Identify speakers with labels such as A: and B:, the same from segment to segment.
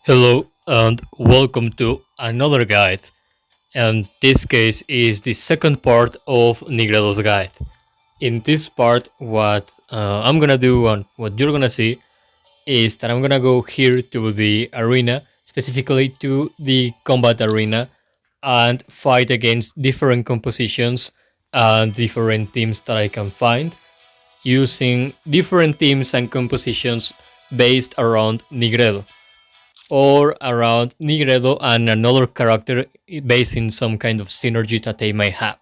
A: Hello and welcome to another guide, and this case is the second part of Nigredo's guide. In this part, what I'm gonna do and what you're gonna see is that I'm gonna go here to the arena, specifically to the combat arena, and fight against different compositions and different teams that I can find, using different teams and compositions based around Nigredo or around Nigredo and another character based in some kind of synergy that they may have.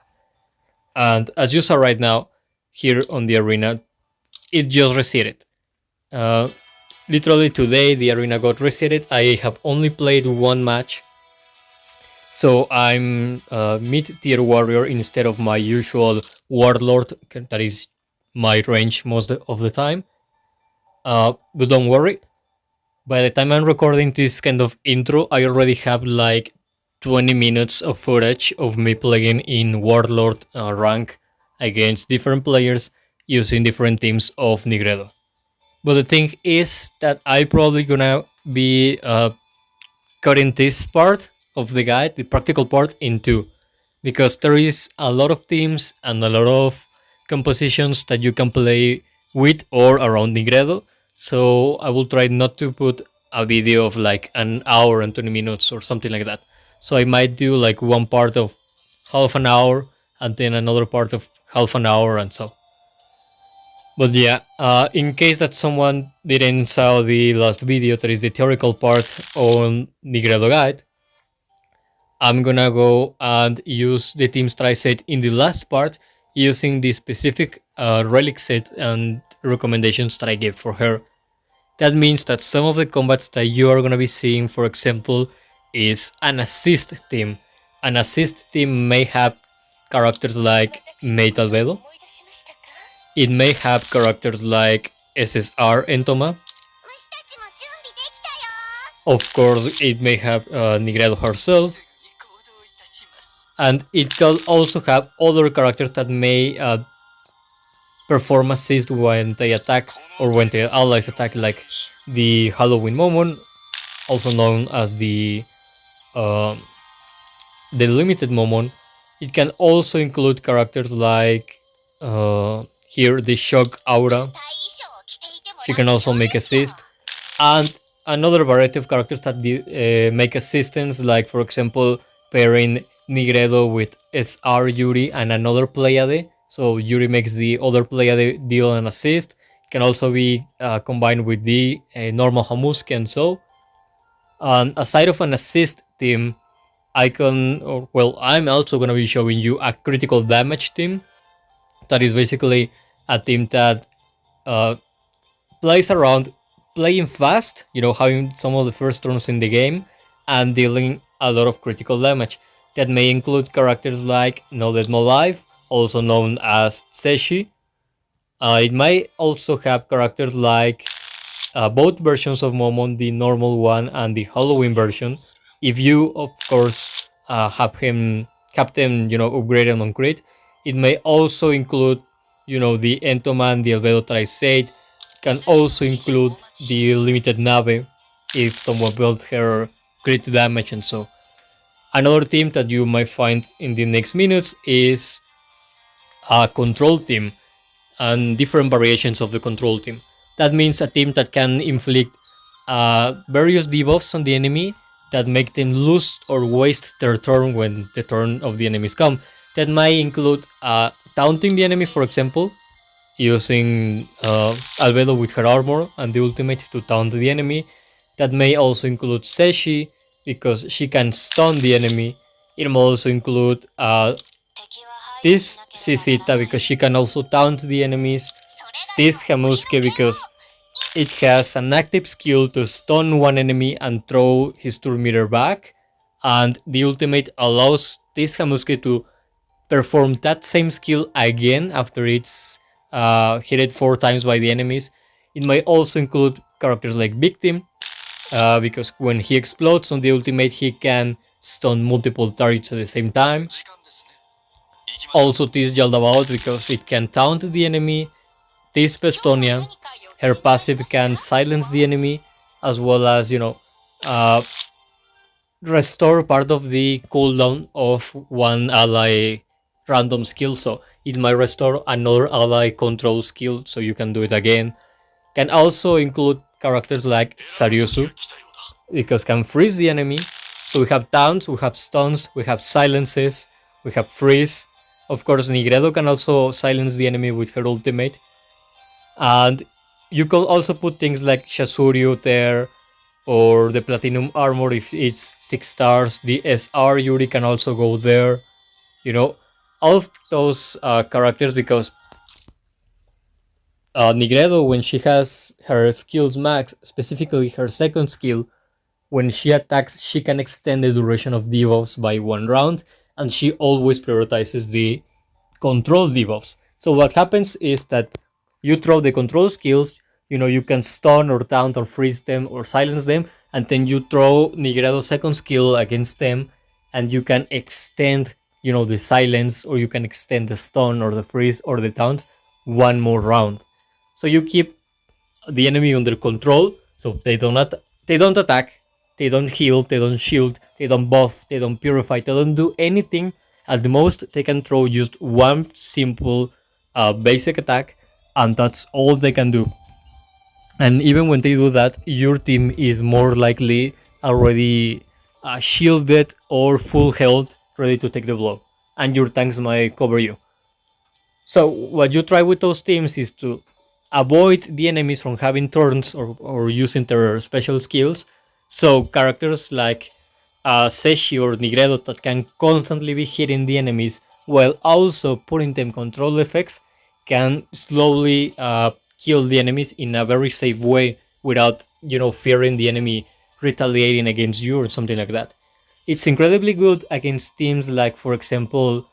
A: And as you saw right now, here on the arena, it just reseated. Uh, Literally today, the arena got reseated. I have only played one match, so I'm mid-tier warrior instead of my usual warlord, that is my range most of the time. But don't worry, by the time I'm recording this kind of intro, I already have like 20 minutes of footage of me playing in Warlord rank against different players using different teams of Nigredo. But the thing is that I probably gonna be cutting this part of the guide, the practical part, in two, because there is a lot of teams and a lot of compositions that you can play with or around Nigredo. So I will try not to put a video of like an hour and 20 minutes or something like that. So I might do like one part of half an hour and then another part of half an hour and so. But yeah, in case that someone didn't saw the last video, that is the theoretical part on Nigredo guide, I'm gonna go and use the team's try set in the last part using the specific relic set and recommendations that I gave for her. That means that some of the combats that you are gonna be seeing, for example, is an assist team. An assist team may have characters like Mate Albedo. It may have characters like SSR Entoma. Of course, it may have Nigredo herself. And it can also have other characters that may perform assist when they attack or when their allies attack, like the Halloween Momon, also known as uh, the limited Momon. It can also include characters like here the Shock Aura. She can also make assist, and another variety of characters that make assistance, like for example pairing Nigredo with SR Yuri and another Pleiade. So Yuri makes the other Pleiade deal an assist. It can also be combined with the normal Hamuski and so. And aside of an assist team, I'm also gonna be showing you a critical damage team. That is basically a team that uh, plays around playing fast, having some of the first turns in the game and dealing a lot of critical damage. That may include characters like No Dead No Life, also known as Seshi. It might also have characters like both versions of Momon, the normal one and the Halloween version. If you, of course, have them, upgraded on crit, it may also include, the Entoman, the Albedo that I said. Can also include the limited Nave if someone built her crit damage and so. Another team that you might find in the next minutes is a control team and different variations of the control team. That means a team that can inflict various debuffs on the enemy that make them lose or waste their turn when the turn of the enemies come. That might include taunting the enemy, for example, using Albedo with her armor and the ultimate to taunt the enemy. That may also include Seshi, because she can stun the enemy. It may also include this Sisita, because she can also taunt the enemies. This Hamuske, because it has an active skill to stun one enemy and throw his turn meter back. And the ultimate allows this Hamuske to perform that same skill again after it's hit 4 times by the enemies. It might also include characters like Victim, because when he explodes on the ultimate, he can stun multiple targets at the same time. Also, this Yaldabaoth, because it can taunt the enemy. This Pestonia, her passive can silence the enemy, as well as, uh, restore part of the cooldown of one ally random skill. So it might restore another ally control skill, so you can do it again. Can also include characters like Saryusu, because can freeze the enemy. So we have taunts, we have stuns, we have silences, we have freeze. Of course, Nigredo can also silence the enemy with her ultimate. And you could also put things like Shasuryu there, or the Platinum Armor if it's 6 stars. The SR Yuri can also go there. You know, all of those characters, because Nigredo, when she has her skills max, specifically her second skill, when she attacks, she can extend the duration of debuffs by 1 round, and she always prioritizes the control debuffs. So what happens is that you throw the control skills, you can stun or taunt or freeze them or silence them, and then you throw Nigredo's second skill against them, and you can extend, the silence, or you can extend the stun or the freeze or the taunt one more round. So you keep the enemy under control, so they don't attack, they don't heal, they don't shield, they don't buff, they don't purify, they don't do anything. At the most, they can throw just one simple basic attack, and that's all they can do. And even when they do that, your team is more likely already shielded or full health, ready to take the blow, and your tanks might cover you. So what you try with those teams is to avoid the enemies from having turns, or using their special skills. So characters like Seshi or Nigredo that can constantly be hitting the enemies while also putting them control effects can slowly kill the enemies in a very safe way without fearing the enemy retaliating against you or something like that. It's incredibly good against teams like, for example,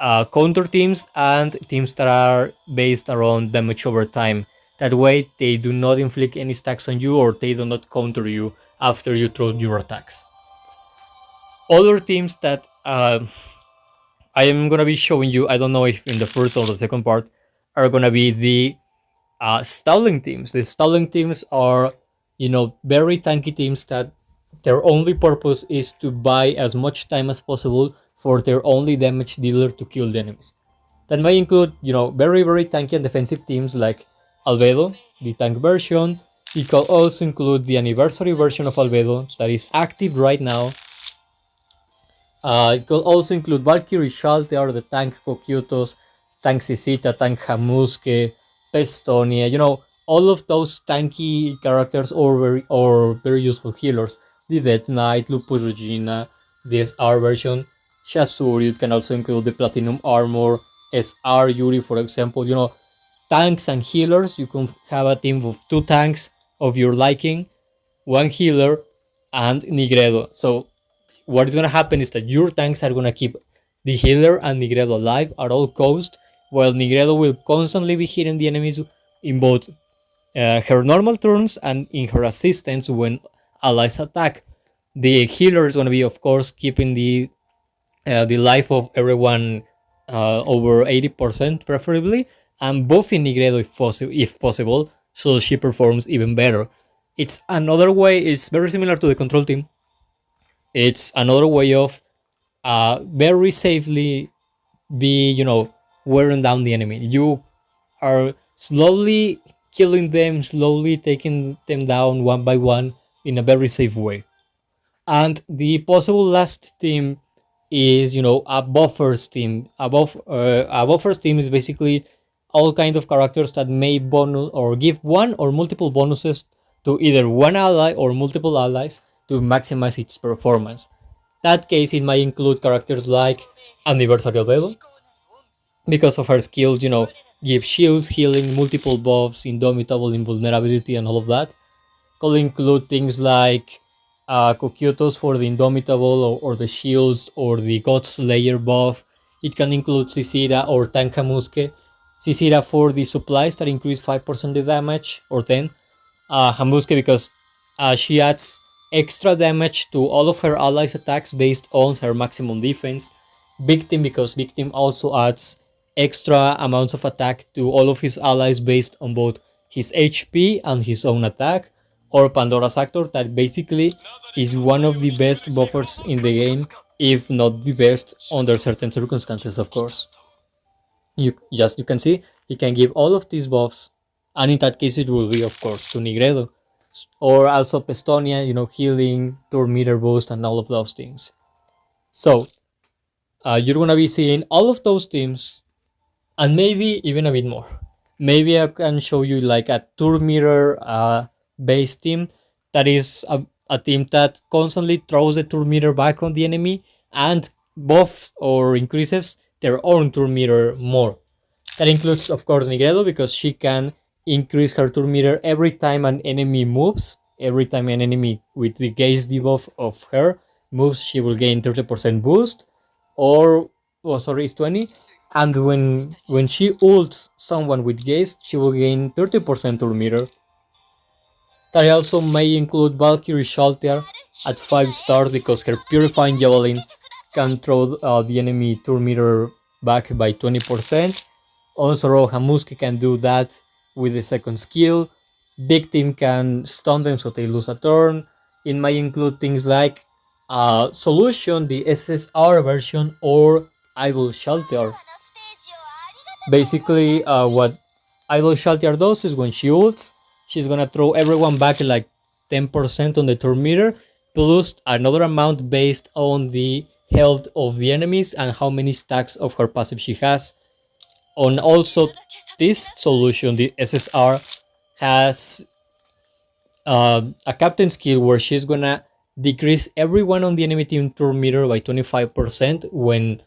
A: counter teams and teams that are based around damage over time. That way, they do not inflict any stacks on you, or they do not counter you after you throw your attacks. Other teams that I am gonna be showing you, I don't know if in the first or the second part, are gonna be the stalling teams. The stalling teams are, very tanky teams that their only purpose is to buy as much time as possible for their only damage dealer to kill the enemies. That may include, very, very tanky and defensive teams like Albedo, the tank version. It can also include the anniversary version of Albedo that is active right now. It could also include Valkyrie Shalter, the tank Kokyutos, tank Sisita, tank Hamuske, Pestonia, all of those tanky characters, or very useful healers. The Death Knight, Lupus Regina, the SR version, Shasuri. It can also include the Platinum Armor, SR Yuri, for example. Tanks and healers. You can have a team of 2 tanks of your liking, 1 healer, and Nigredo. So what is going to happen is that your tanks are going to keep the healer and Nigredo alive at all costs, while Nigredo will constantly be hitting the enemies in both her normal turns and in her assistance when allies attack. The healer is going to be, of course, keeping the life of everyone over 80%, preferably, and buffing Nigredo if possible, so she performs even better. It's another way. It's very similar to the control team. It's another way of very safely be, wearing down the enemy. You are slowly killing them, slowly taking them down one by one in a very safe way. And the possible last team is, a buffers team. A buffers team is basically all kind of characters that may bonus or give one or multiple bonuses to either one ally or multiple allies to maximize its performance. That case, it might include characters like Anniversary Albedo, because of her skills, give shields, healing, multiple buffs, indomitable, invulnerability, and all of that. Could include things like Kokyutos for the indomitable, or the shields, or the God Slayer buff. It can include Sisira or Tankamuske. Sisira for the supplies that increase 5% the damage, or 10. Hamuske because she adds extra damage to all of her allies' attacks based on her maximum defense. Victim because Victim also adds extra amounts of attack to all of his allies based on both his HP and his own attack. or Pandora's Actor, that basically is one of the best buffers in the game, if not the best under certain circumstances, of course. You can see he can give all of these buffs, and in that case it will be of course to Nigredo, or also Pestonia, healing, turn meter boost, and all of those things. So you're gonna be seeing all of those teams, and maybe even a bit more. Maybe I can show you like a turn meter base team that is a team that constantly throws the turn meter back on the enemy and buff or increases their own turn meter more. That includes, of course, Nigredo, because she can increase her turn meter every time an enemy moves. Every time an enemy with the gaze debuff of her moves, she will gain 30% boost. Or, oh, sorry, it's 20. And when she ults someone with gaze, she will gain 30% turn meter. That also may include Valkyrie Shalter at 5 stars, because her Purifying Javelin can throw the enemy turn meter back by 20%. Also, Rohamuski can do that with the second skill. Big Team can stun them so they lose a turn. It might include things like Solution, the SSR version, or Idle Shelter. Basically, what Idle Shelter does is when she ults, she's gonna throw everyone back like 10% on the turn meter, plus another amount based on the health of the enemies and how many stacks of her passive she has. And also, this solution, the SSR, has a captain skill where she's gonna decrease everyone on the enemy team turn meter by 25% when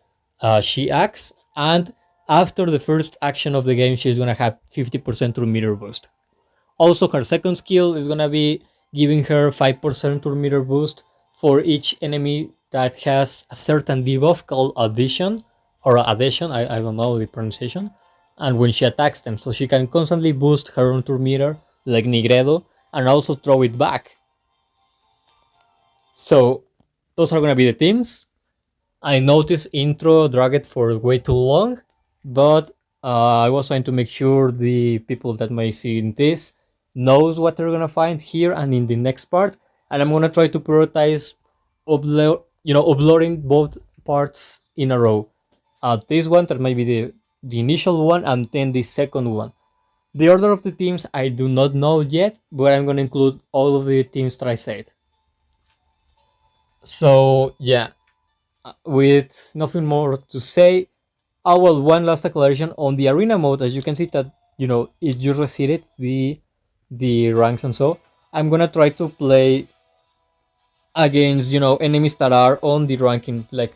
A: she acts, and after the first action of the game, she's gonna have 50% turn meter boost. Also, her second skill is gonna be giving her 5% turn meter boost for each enemy that has a certain debuff called Addition, or Adhesion, I don't know the pronunciation, and when she attacks them, so she can constantly boost her own turn meter, like Nigredo, and also throw it back. So, those are gonna be the teams. I noticed intro dragged for way too long, but I was trying to make sure the people that may see this knows what they're gonna find here and in the next part, and I'm gonna try to prioritize uploading both parts in a row. This one that might be the initial one, and then the second one. The order of the teams I do not know yet, but I'm gonna include all of the teams that I said. So yeah, with nothing more to say, well, one last declaration on the arena mode. As you can see that it just reseated the ranks, and so I'm gonna try to play against enemies that are on the ranking, like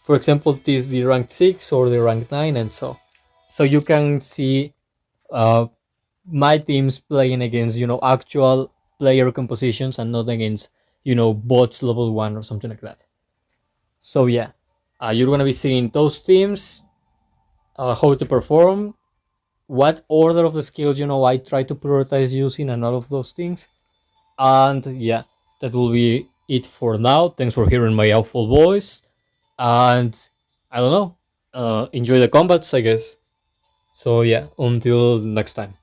A: for example this the rank 6 or the rank 9, and so you can see uh my teams playing against actual player compositions, and not against bots level 1 or something like that. So yeah, you're gonna be seeing those teams, how to perform, what order of the skills I try to prioritize using, and all of those things. And yeah, that will be it for now. Thanks for hearing my awful voice, and I don't know, enjoy the combats, I guess. So yeah, until next time.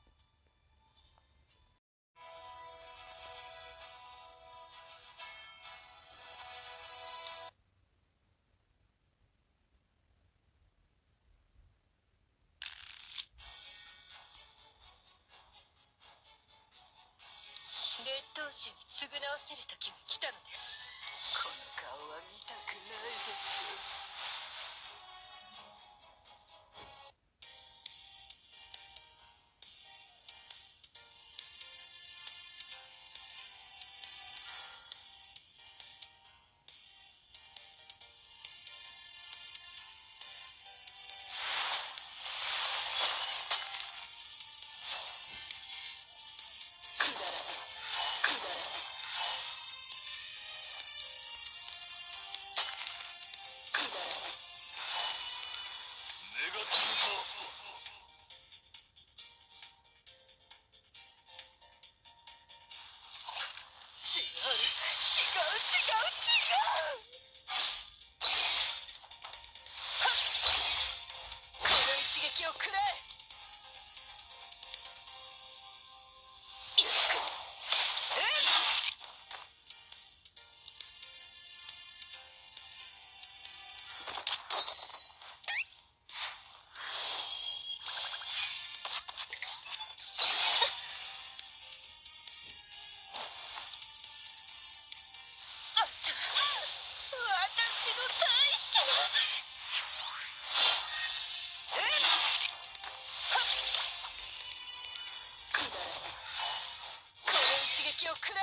B: をくれ。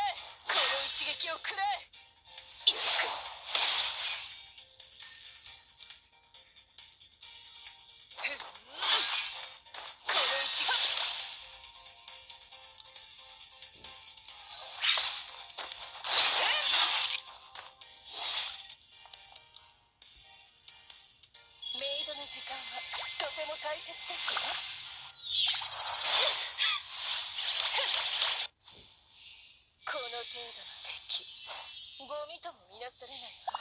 B: この一撃をくれ。行く。この一撃。メイドの時間はとても大切ですよ。この程度の敵、ゴミとも見なされないわ。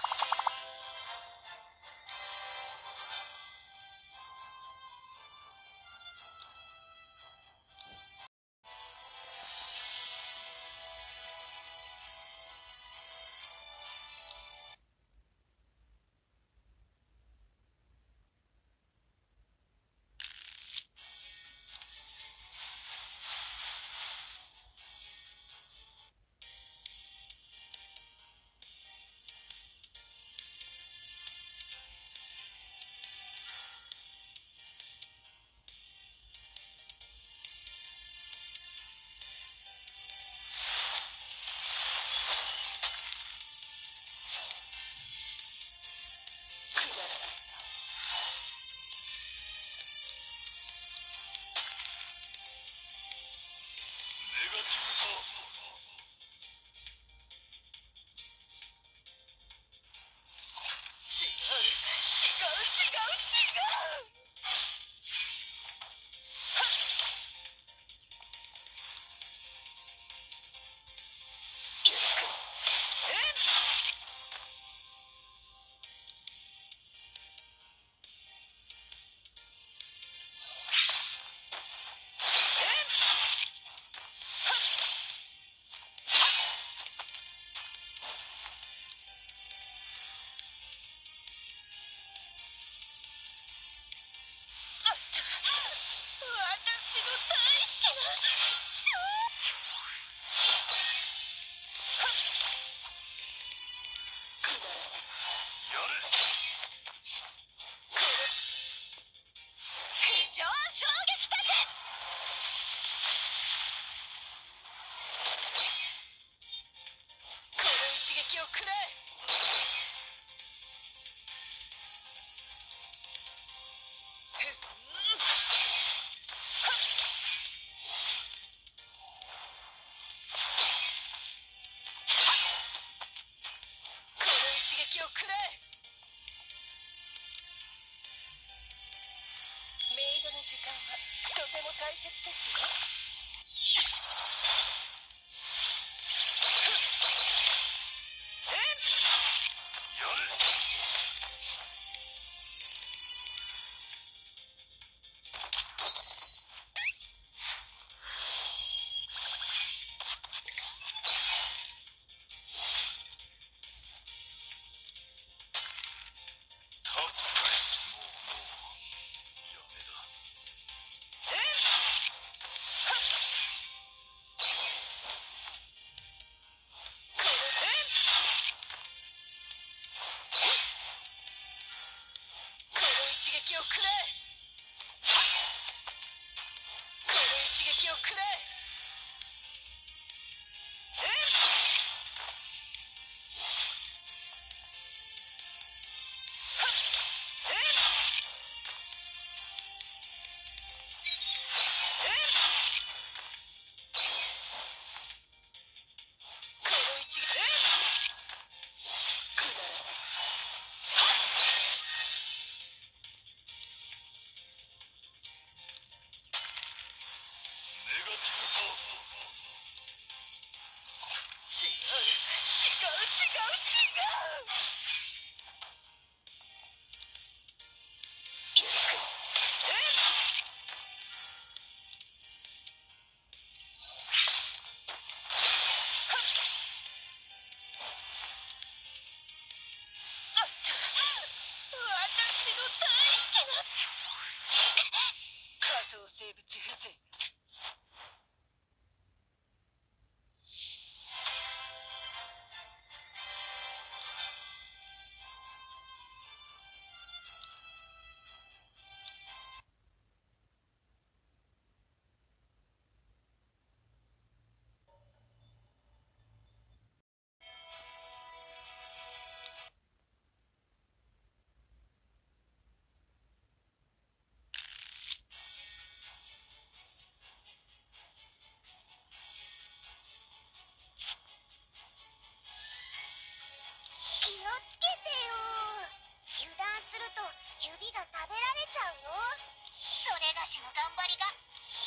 B: りが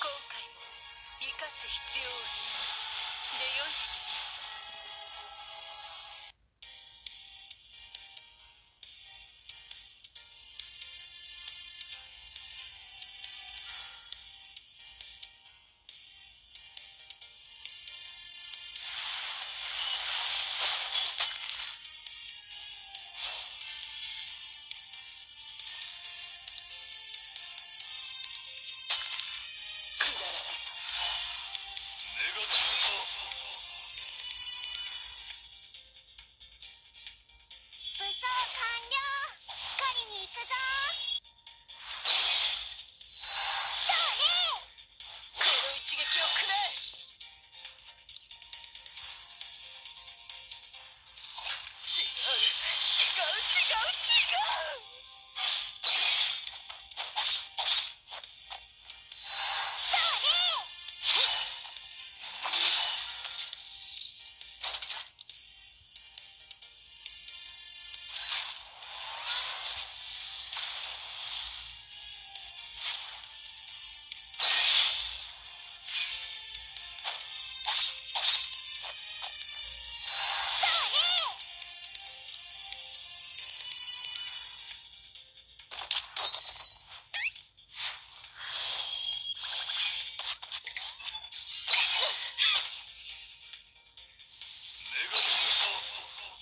B: 今回も生かす必要はないでよいですね。武装完了。狩りに行くぞ。それ。この一撃をくらえ。違う違う違う違う。それ。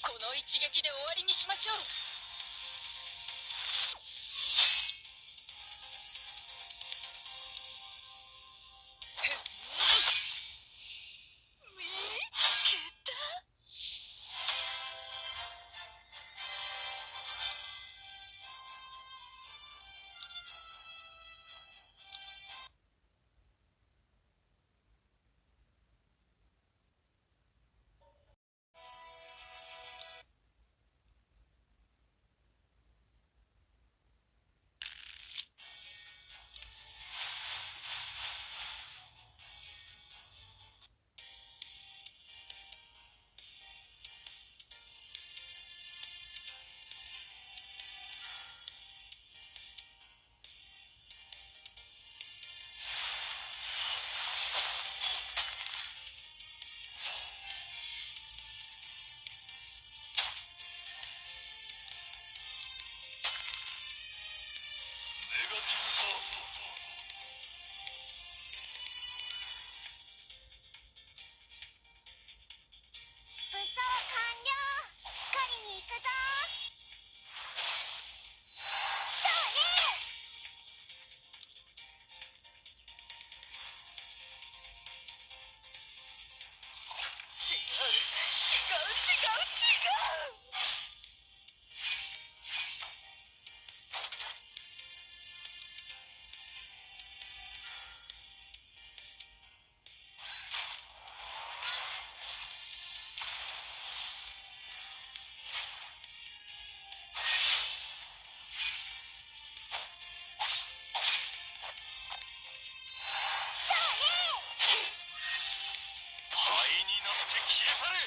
B: この一撃で終わりにしましょう。見つけた。武装完了。狩りに行くぞ。それ。違う違う違う違う。灰になって消え去れ。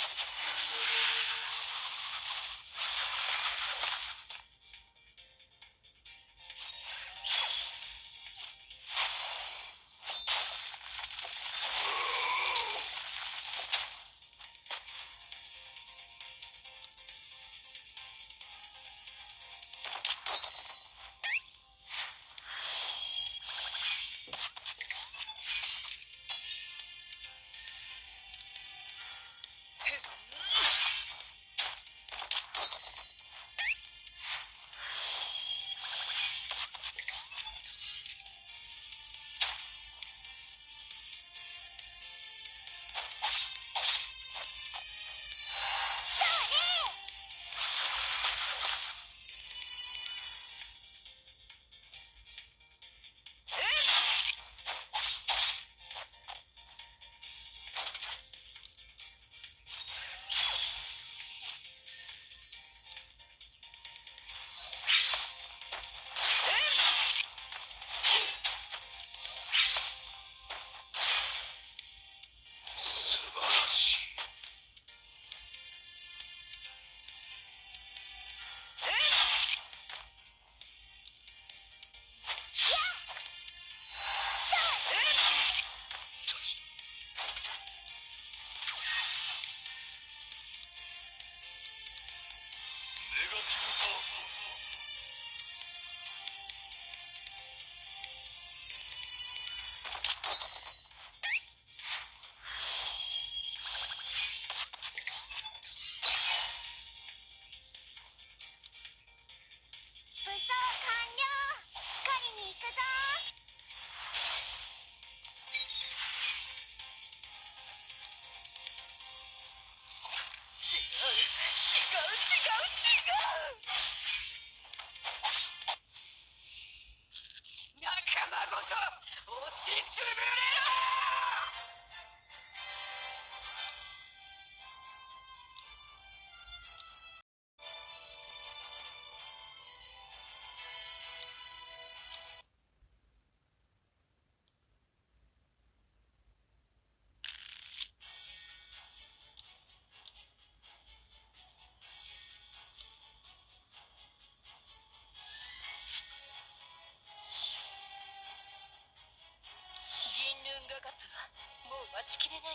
B: ちきれないわ。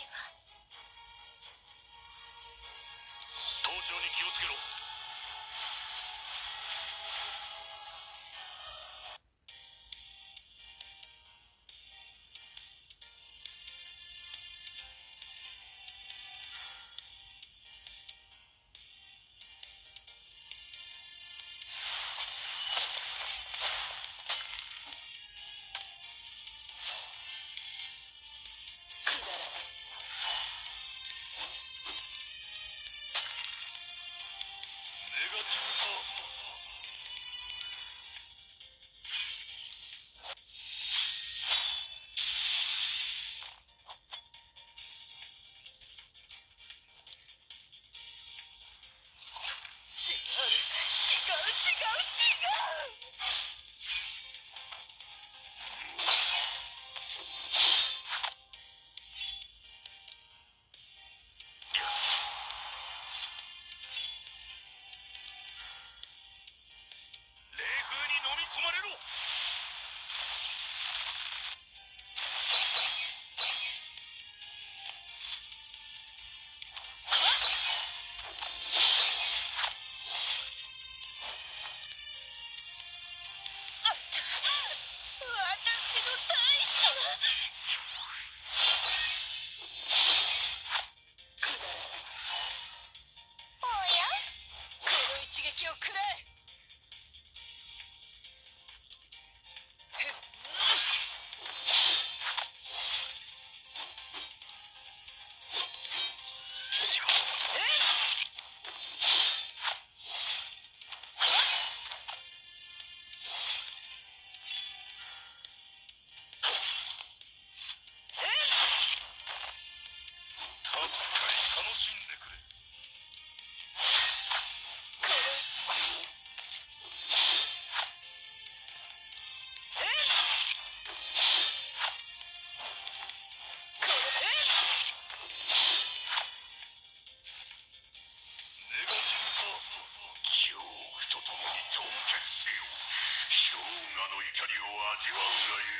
C: 凍傷に気をつけろ。ネガティブファースト。
B: 違う違う違う。
C: 冷風に飲み込まれろ。
B: あんた、私の大好きな。おや、この一撃を食らえ。
C: 戦い楽しんでくれ。ネガティブファースト。恐怖とともに凍結せよ。氷河の怒りを味わうがゆえ。